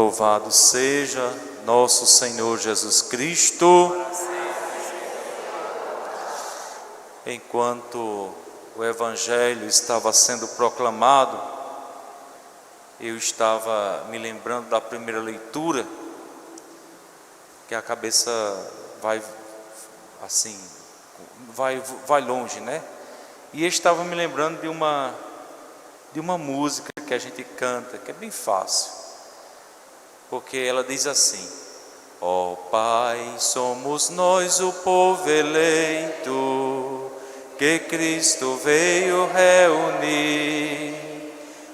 Louvado seja nosso Senhor Jesus Cristo. Enquanto o Evangelho estava sendo proclamado, eu estava me lembrando da primeira leitura, que a cabeça vai assim, vai longe, né? E eu estava me lembrando de uma música que a gente canta, que é bem fácil, porque ela diz assim: ó Pai, somos nós o povo eleito, que Cristo veio reunir.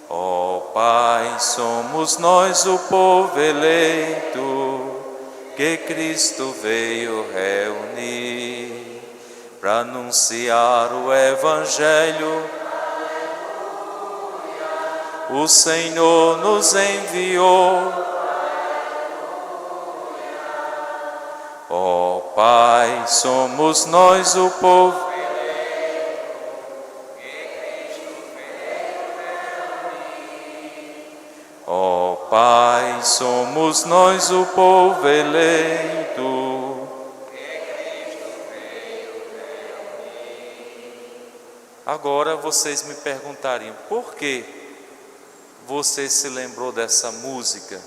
Ó Pai, somos nós o povo eleito, que Cristo veio reunir, para anunciar o Evangelho. O Senhor nos enviou. Ó Pai, somos nós o povo. Ó Pai, somos nós o povo eleito. Agora vocês me perguntariam, por que você se lembrou dessa música?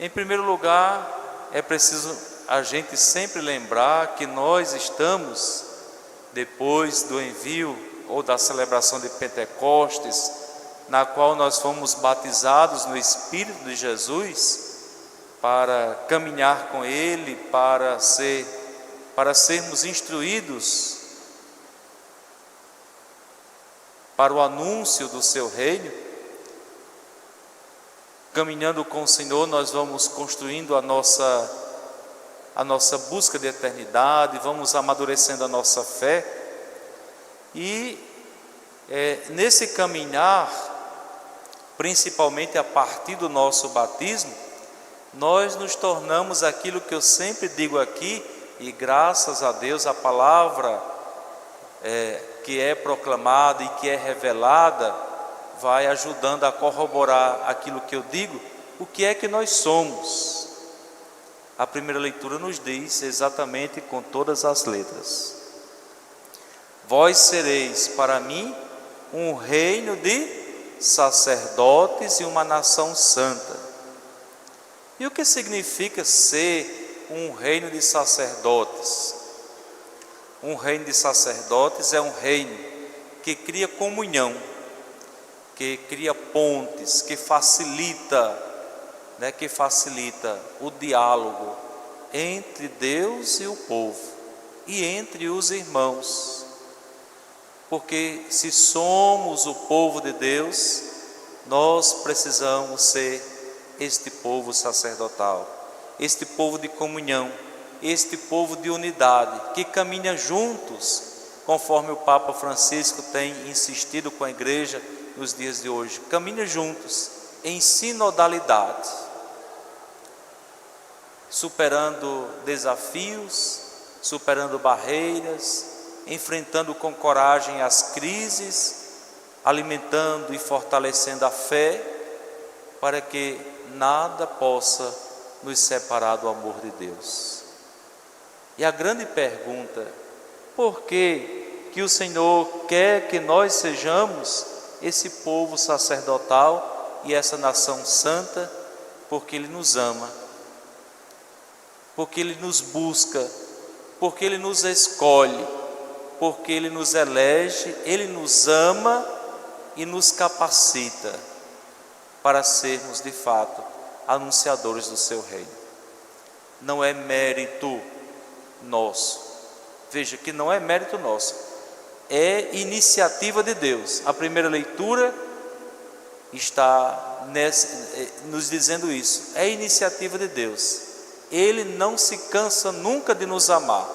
Em primeiro lugar, é preciso a gente sempre lembrar que nós estamos, depois do envio ou da celebração de Pentecostes, na qual nós fomos batizados no Espírito de Jesus, para caminhar com Ele, para sermos instruídos para o anúncio do seu reino. Caminhando com o Senhor, nós vamos construindo a nossa busca de eternidade, vamos amadurecendo a nossa fé, e nesse caminhar, principalmente a partir do nosso batismo, nós nos tornamos aquilo que eu sempre digo aqui, e graças a Deus a palavra que é proclamada e que é revelada vai ajudando a corroborar aquilo que eu digo. O que é que nós somos? A primeira leitura nos diz exatamente com todas as letras: vós sereis para mim um reino de sacerdotes e uma nação santa. E o que significa ser um reino de sacerdotes? Um reino de sacerdotes é um reino que cria comunhão, que cria pontes, que facilita o diálogo entre Deus e o povo, e entre os irmãos. Porque se somos o povo de Deus, nós precisamos ser este povo sacerdotal, este povo de comunhão, este povo de unidade, que caminha juntos, conforme o Papa Francisco tem insistido com a igreja nos dias de hoje. Caminha juntos, em sinodalidade, superando desafios, superando barreiras, enfrentando com coragem as crises, alimentando e fortalecendo a fé, para que nada possa nos separar do amor de Deus. E a grande pergunta: por que o Senhor quer que nós sejamos esse povo sacerdotal e essa nação santa? Porque Ele nos ama, porque Ele nos busca, porque Ele nos escolhe, porque Ele nos elege, Ele nos ama e nos capacita para sermos de fato anunciadores do seu reino. Não é mérito nosso, veja que não é mérito nosso, é iniciativa de Deus. A primeira leitura está nos dizendo isso, é iniciativa de Deus. Ele não se cansa nunca de nos amar,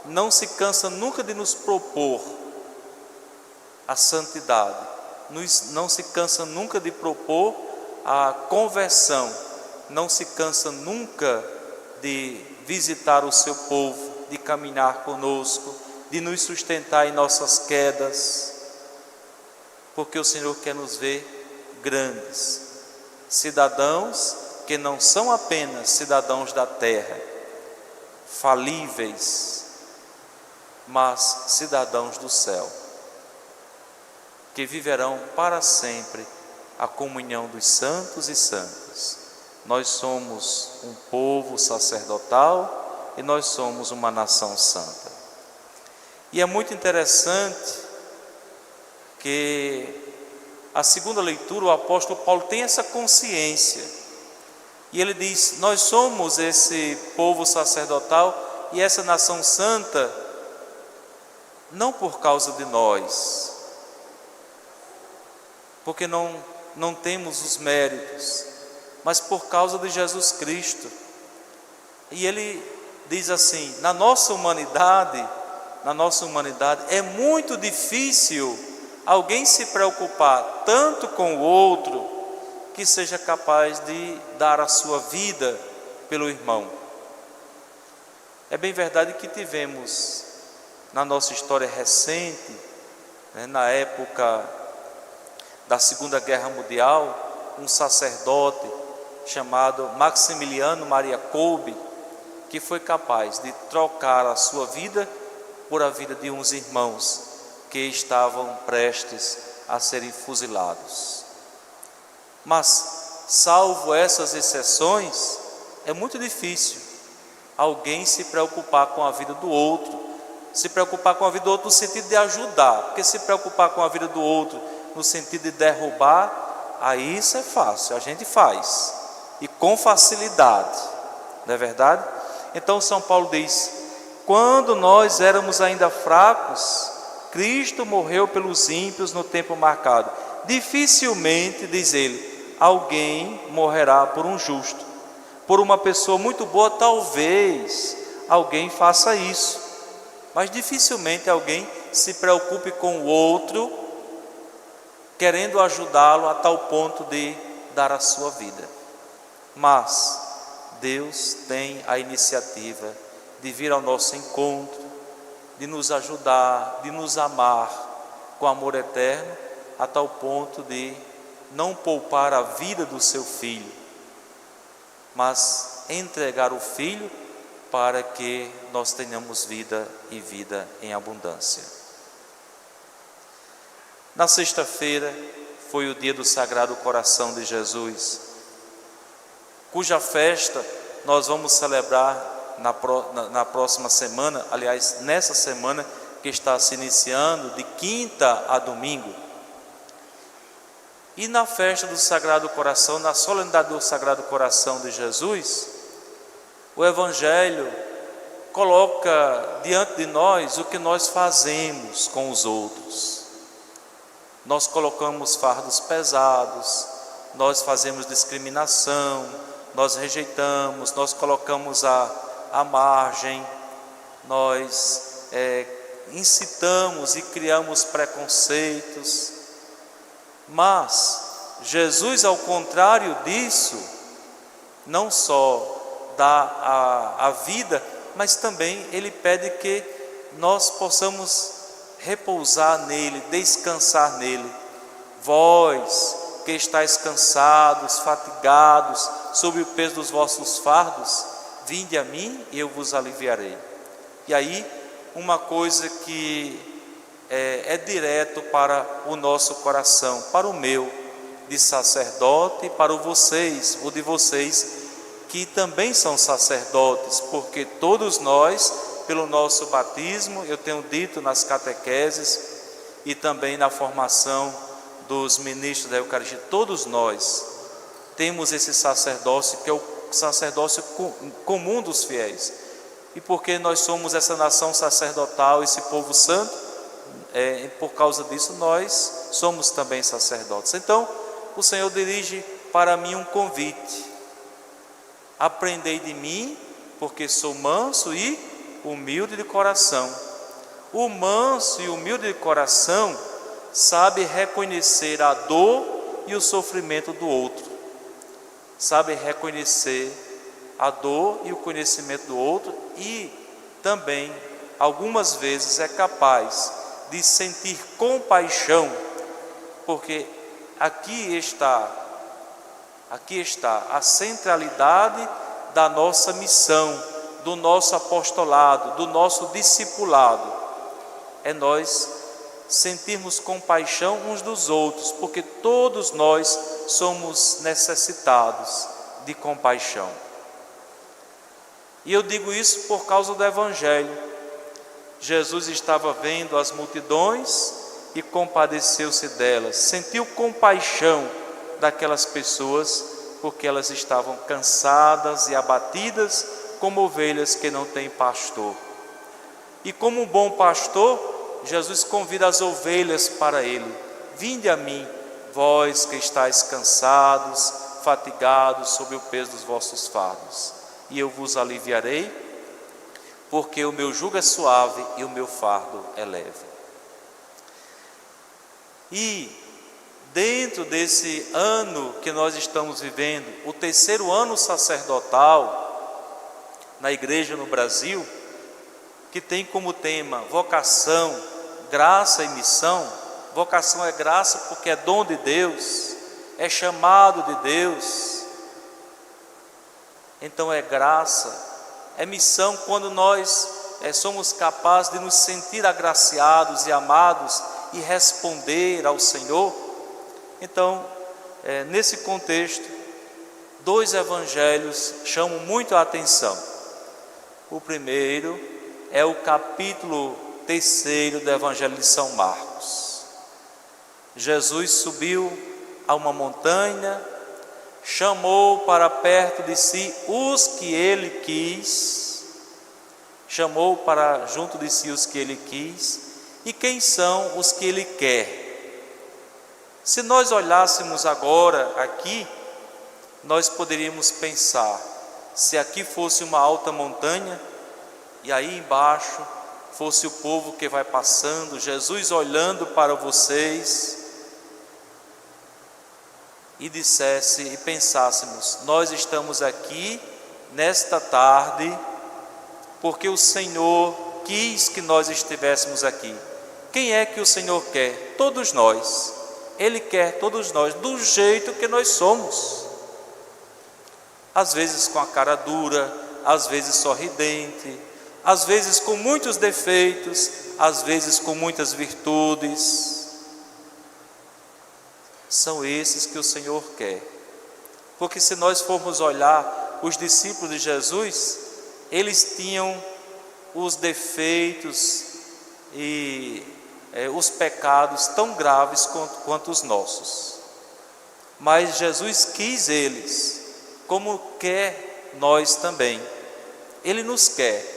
não se cansa nunca de nos propor a santidade, não se cansa nunca de propor a conversão, não se cansa nunca de visitar o seu povo, de caminhar conosco, de nos sustentar em nossas quedas, porque o Senhor quer nos ver grandes, cidadãos que não são apenas cidadãos da terra, falíveis, mas cidadãos do céu, que viverão para sempre a comunhão dos santos e santas. Nós somos um povo sacerdotal e nós somos uma nação santa. E é muito interessante que a segunda leitura, o apóstolo Paulo tem essa consciência. E ele diz: nós somos esse povo sacerdotal e essa nação santa, não por causa de nós, porque não temos os méritos, mas por causa de Jesus Cristo. E ele diz assim: na nossa humanidade é muito difícil alguém se preocupar tanto com o outro que seja capaz de dar a sua vida pelo irmão. É bem verdade que tivemos na nossa história recente, na época da Segunda Guerra Mundial, um sacerdote chamado Maximiliano Maria Kolbe, que foi capaz de trocar a sua vida por a vida de uns irmãos que estavam prestes a serem fuzilados. Mas, salvo essas exceções, é muito difícil alguém se preocupar com a vida do outro, se preocupar com a vida do outro no sentido de ajudar, porque se preocupar com a vida do outro no sentido de derrubar, aí isso é fácil, a gente faz, e com facilidade, não é verdade? Então São Paulo diz: quando nós éramos ainda fracos, Cristo morreu pelos ímpios no tempo marcado. Dificilmente, diz ele, alguém morrerá por um justo. Por uma pessoa muito boa, talvez alguém faça isso, mas dificilmente alguém se preocupe com o outro, querendo ajudá-lo a tal ponto de dar a sua vida. Mas Deus tem a iniciativa de vir ao nosso encontro, de nos ajudar, de nos amar com amor eterno, a tal ponto de não poupar a vida do seu filho, mas entregar o filho para que nós tenhamos vida e vida em abundância. Na sexta-feira foi o dia do Sagrado Coração de Jesus, cuja festa nós vamos celebrar na próxima semana, aliás, nessa semana que está se iniciando, de quinta a domingo. E na festa do Sagrado Coração, na solenidade do Sagrado Coração de Jesus, o Evangelho coloca diante de nós o que nós fazemos com os outros. Nós colocamos fardos pesados, nós fazemos discriminação, nós rejeitamos, nós colocamos à margem, nós incitamos e criamos preconceitos. Mas Jesus, ao contrário disso, não só dá a vida, mas também Ele pede que nós possamos repousar nele, descansar nele. Vós que estáis cansados, fatigados, sob o peso dos vossos fardos, vinde a mim e eu vos aliviarei. E aí, uma coisa que é direto para o nosso coração, para o meu, de sacerdote, e para o de vocês, que também são sacerdotes, porque todos nós, pelo nosso batismo, eu tenho dito nas catequeses e também na formação dos ministros da Eucaristia, todos nós temos esse sacerdócio, que é o sacerdócio comum dos fiéis. E porque nós somos essa nação sacerdotal, esse povo santo, por causa disso nós somos também sacerdotes. Então o Senhor dirige para mim um convite: aprendei de mim, porque sou manso e humilde de coração. O manso e humilde de coração sabe reconhecer a dor e o sofrimento do outro, sabe reconhecer a dor e o conhecimento do outro, e também algumas vezes é capaz de sentir compaixão, porque aqui está Aqui está a centralidade da nossa missão, do nosso apostolado, do nosso discipulado. É nós sentirmos compaixão uns dos outros, porque todos nós somos necessitados de compaixão. E eu digo isso por causa do Evangelho. Jesus estava vendo as multidões e compadeceu-se delas, sentiu compaixão daquelas pessoas, porque elas estavam cansadas e abatidas como ovelhas que não têm pastor. E como um bom pastor, Jesus convida as ovelhas para ele: vinde a mim, vós que estáis cansados, fatigados sob o peso dos vossos fardos, e eu vos aliviarei, porque o meu jugo é suave e o meu fardo é leve. E dentro desse ano que nós estamos vivendo, o terceiro ano sacerdotal na igreja no Brasil, que tem como tema vocação, graça e missão. Vocação é graça porque é dom de Deus, é chamado de Deus. Então é graça, é missão quando nós somos capazes de nos sentir agraciados e amados e responder ao Senhor. Então, nesse contexto, dois evangelhos chamam muito a atenção. O primeiro é o capítulo 3 do Evangelho de São Marcos. Jesus subiu a uma montanha, chamou para perto de si os que ele quis, chamou para junto de si os que ele quis. E quem são os que ele quer? Se nós olhássemos agora aqui, nós poderíamos pensar, se aqui fosse uma alta montanha, e aí embaixo fosse o povo que vai passando, Jesus olhando para vocês, e dissesse e pensássemos: nós estamos aqui nesta tarde porque o Senhor quis que nós estivéssemos aqui. Quem é que o Senhor quer? Todos nós. Ele quer todos nós do jeito que nós somos, às vezes com a cara dura, às vezes sorridente, às vezes com muitos defeitos, às vezes com muitas virtudes. São esses que o Senhor quer. Porque se nós formos olhar os discípulos de Jesus, eles tinham os defeitos e os pecados tão graves quanto os nossos. Mas Jesus quis eles, como quer nós também. Ele nos quer.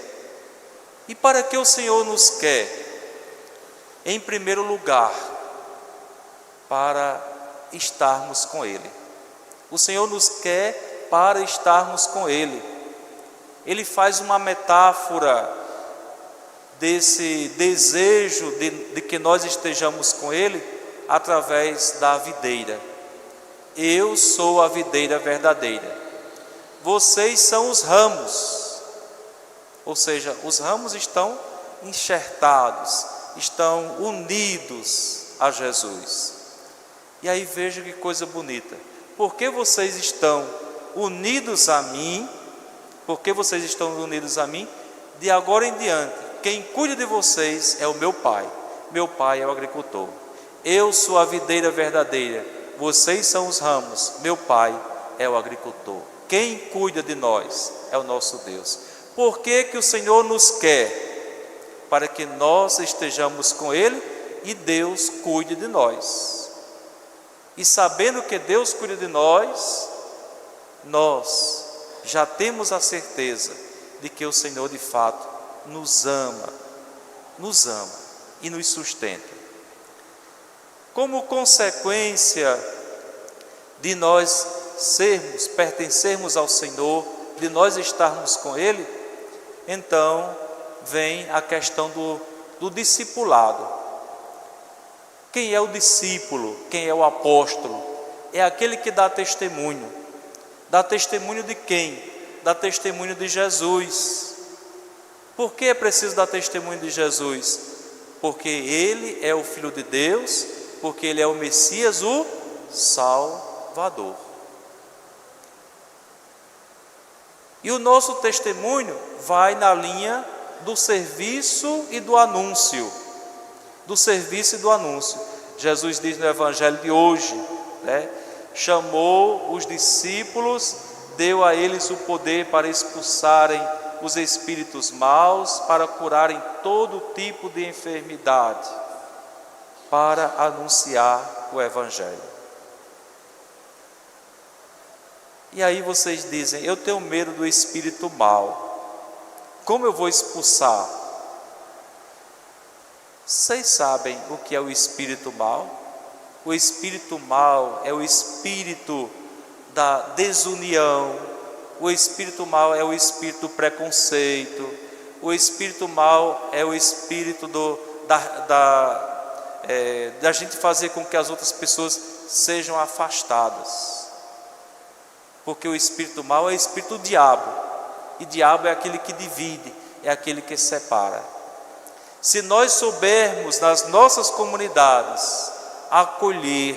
E para que o Senhor nos quer? Em primeiro lugar, para estarmos com Ele. O Senhor nos quer para estarmos com Ele. Ele faz uma metáfora desse desejo de que nós estejamos com Ele através da videira. Eu sou a videira verdadeira, vocês são os ramos. Ou seja, os ramos estão enxertados, estão unidos a Jesus. E aí veja que coisa bonita: porque vocês estão unidos a mim, porque vocês estão unidos a mim, de agora em diante quem cuida de vocês é o meu Pai. Meu Pai é o agricultor. Eu sou a videira verdadeira, vocês são os ramos, meu Pai é o agricultor. Quem cuida de nós é o nosso Deus. Por que que o Senhor nos quer? Para que nós estejamos com Ele e Deus cuide de nós. E sabendo que Deus cuida de nós, nós já temos a certeza de que o Senhor de fato nos ama e nos sustenta. Como consequência de nós pertencermos ao Senhor, de nós estarmos com Ele, então vem a questão do discipulado. Quem é o discípulo? Quem é o apóstolo? É aquele que dá testemunho. Dá testemunho de quem? Dá testemunho de Jesus. Por que é preciso dar testemunho de Jesus? Porque Ele é o Filho de Deus, porque Ele é o Messias, o Salvador. E o nosso testemunho vai na linha do serviço e do anúncio. Do serviço e do anúncio. Jesus diz no Evangelho de hoje, né? Chamou os discípulos, deu a eles o poder para expulsarem os espíritos maus, para curarem todo tipo de enfermidade, para anunciar o Evangelho. E aí vocês dizem: eu tenho medo do espírito mau, como eu vou expulsar? Vocês sabem o que é o espírito mau? O espírito mau é o espírito da desunião, o espírito mau é o espírito do preconceito, o espírito mau é o espírito da gente fazer com que as outras pessoas sejam afastadas. Porque o espírito mau é o espírito do diabo, e diabo é aquele que divide, é aquele que separa. Se nós soubermos nas nossas comunidades acolher,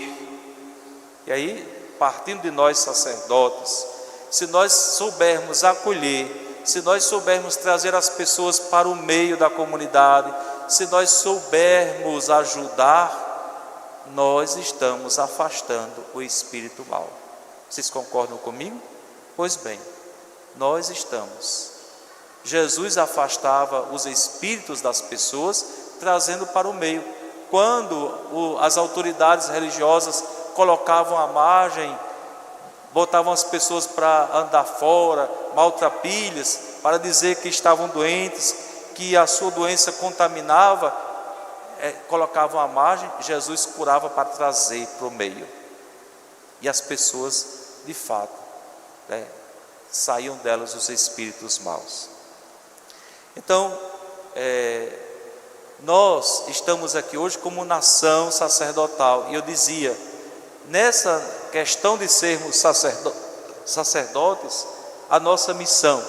e aí partindo de nós sacerdotes, se nós soubermos acolher, se nós soubermos trazer as pessoas para o meio da comunidade, se nós soubermos ajudar, nós estamos afastando o espírito mau. Vocês concordam comigo? Pois bem, nós estamos. Jesus afastava os espíritos das pessoas, trazendo para o meio. Quando as autoridades religiosas colocavam à margem, botavam as pessoas para andar fora, maltrapilhas, para dizer que estavam doentes, que a sua doença contaminava, colocavam à margem, Jesus curava para trazer para o meio. E as pessoas, de fato, saíam delas os espíritos maus. Então, nós estamos aqui hoje como nação sacerdotal, e eu dizia, nessa questão de sermos sacerdotes, a nossa missão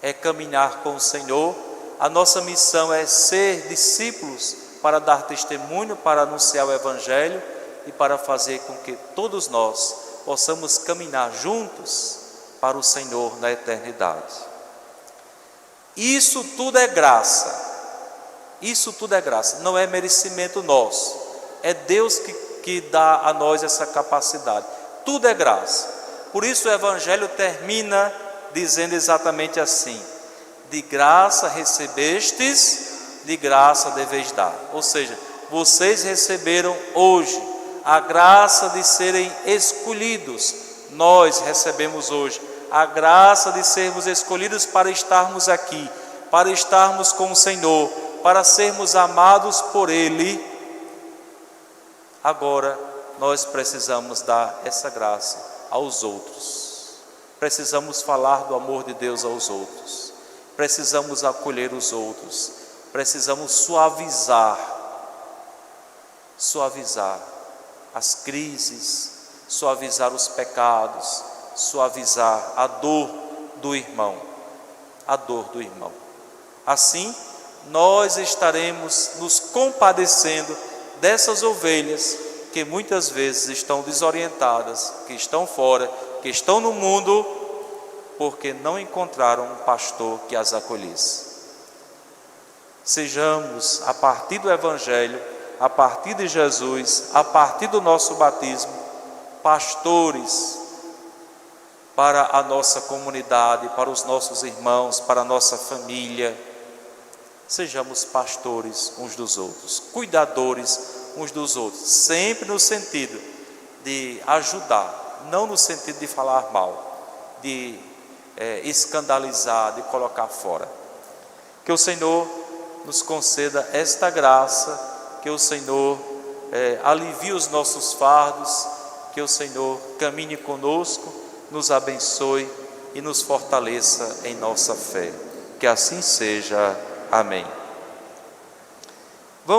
é caminhar com o Senhor, a nossa missão é ser discípulos para dar testemunho, para anunciar o Evangelho e para fazer com que todos nós possamos caminhar juntos para o Senhor na eternidade. Isso tudo é graça. Isso tudo é graça, não é merecimento nosso. É Deus que dá a nós essa capacidade. Tudo é graça. Por isso o Evangelho termina dizendo exatamente assim: de graça recebestes, de graça deveis dar. Ou seja, vocês receberam hoje a graça de serem escolhidos. Nós recebemos hoje a graça de sermos escolhidos para estarmos aqui, para estarmos com o Senhor, para sermos amados por Ele. Agora nós precisamos dar essa graça aos outros, precisamos falar do amor de Deus aos outros, precisamos acolher os outros, precisamos suavizar as crises, suavizar os pecados, suavizar a dor do irmão, Assim, nós estaremos nos compadecendo dessas ovelhas que muitas vezes estão desorientadas, que estão fora, que estão no mundo, porque não encontraram um pastor que as acolhesse. Sejamos, a partir do Evangelho, a partir de Jesus, a partir do nosso batismo, pastores para a nossa comunidade, para os nossos irmãos, para a nossa família. Sejamos pastores uns dos outros, cuidadores uns dos outros, sempre no sentido de ajudar, não no sentido de falar mal, de escandalizar, de colocar fora. Que o Senhor nos conceda esta graça, que o Senhor alivie os nossos fardos, que o Senhor caminhe conosco, nos abençoe e nos fortaleça em nossa fé. Que assim seja. Amém.